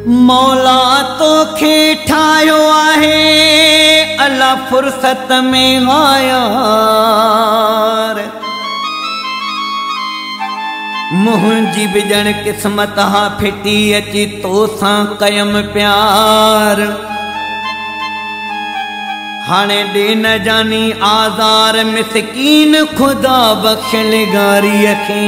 मौला तोखे ठाहियो आहे अल्लाह फुर्सत में हायार मुंहिंजी बि ॼण क़िस्मत हा फिटी अची तोसां कयम प्यार हाणे ॾे न जानी आज़ार मिसकीन खुदा बख्श लिगारीअ खे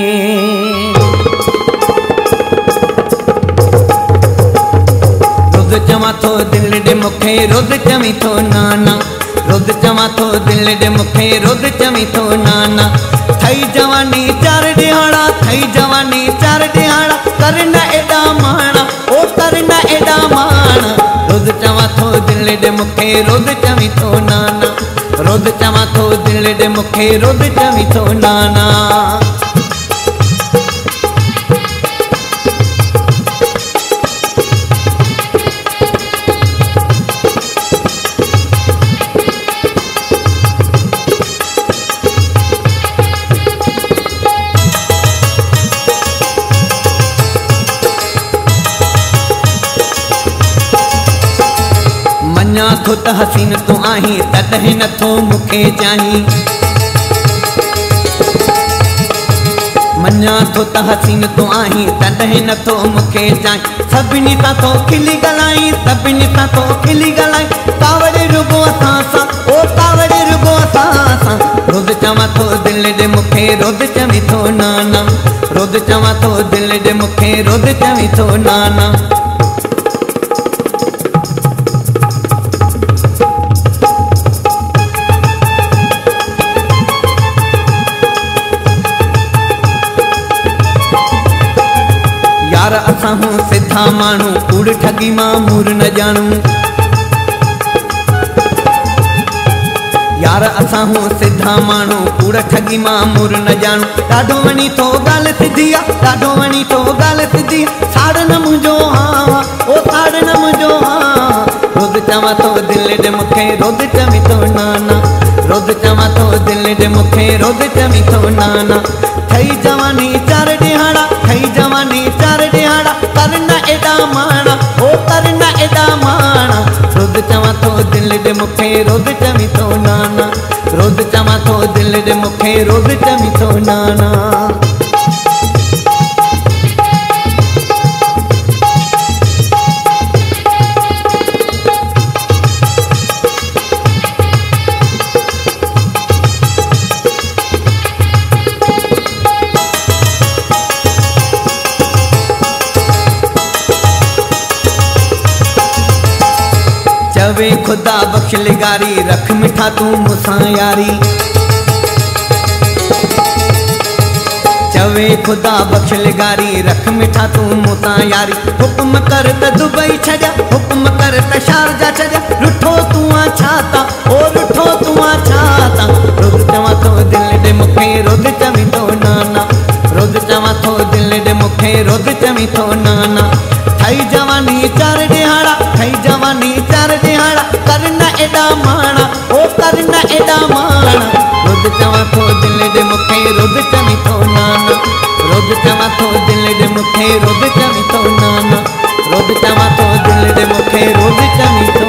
रोज़ चवां थो दिल ॾे मूंखे रोज़ चवीं थो नाना रोज़ चवां थो दिल ॾे मूंखे रोज़ चवीं थो नाना थई जवानी चार ॾिहाड़ा थई जवानी चार ॾिहाड़ा कर न एॾा माणा ओ कर न एॾा माणा रोज़ चवां थो दिल ॾे मूंखे रोज़ चवीं थो नाना रोज़ चवां थो दिल ॾे मूंखे रोज़ चवीं थो नाना मञा थो त हसीन तूं आहीं तॾहिं नथो मूंखे चाहीं मञा थो त हसीन तूं आहीं तॾहिं नथो मूंखे चाहीं सभिनी सां तो खिली ॻाल्हाईं सभिनी सां तो खिली ॻाल्हाईं कावड़ रुगो असां सां ओ कावड़ रुगो असां सां रोज़ चवां थो दिल ॾे मूंखे रोज़ चवीं थो नाना रोज़ चवां थो दिल ॾे मूंखे रोज़ चवीं थो नाना यार असां हूं सिधा माण्हू कूड़ ठगी मामूर न ॼाणू यार असां हूं सिधा माण्हू कूड़ ठगी मामूर न ॼाणू ॾाढो वणी थो ॻाल्हि सिधी आहे ॾाढो वणी थो ॻाल्हि सिधी साड़ न मुंहिंजो हा ओ साड़ न मुंहिंजो हा रोज़ चवां थो दिल ॾे मूंखे रोज़ चवीं थो नाना रोज़ चवां थो दिल ॾे मूंखे रोज़ चवीं थो नाना ठही जवानी चार ॾिहाड़ा ठही जवानी चार ॾिहाड़ा कर न एॾा माणा ओ कर न एॾा माणा रोज़ चवां थो दिल ॾे मूंखे रोज़ चवीं थो नाना रोज़ चवां थो दिल ॾे मूंखे रोज़ चवीं थो नाना चवे खुदा बख्श लिगारी रख मिठा तू मुसां यारी चवे खुदा बख्श लिगारी रख मिठा तू मुसां यारी हुक्म कर त दुबई छॾिया हुक्म कर त शारजा छॾिया रुठो तूं आ छाता ओ रुठो तूं आ छाता रोज़ चवां थो दिल ॾे मूंखे रोज़ चवीं थो नाना रोज़ चवां थो दिल ॾे मूंखे रोज़ चवीं थो नाना ठही जवानी चार ॾिहाड़ा ठही जवानी चार ॾिहाड़ा कर न एॾा माणा ओ कर न एॾा माणा रोज़ चवां थो दिल ॾे मूंखे रोज़ चवीं थो नाना रोज़ चवां थो दिल ॾे मूंखे रोज़ चवीं थो नाना रोज़ चवां थो दिल ॾे मूंखे रोज़ चवीं थो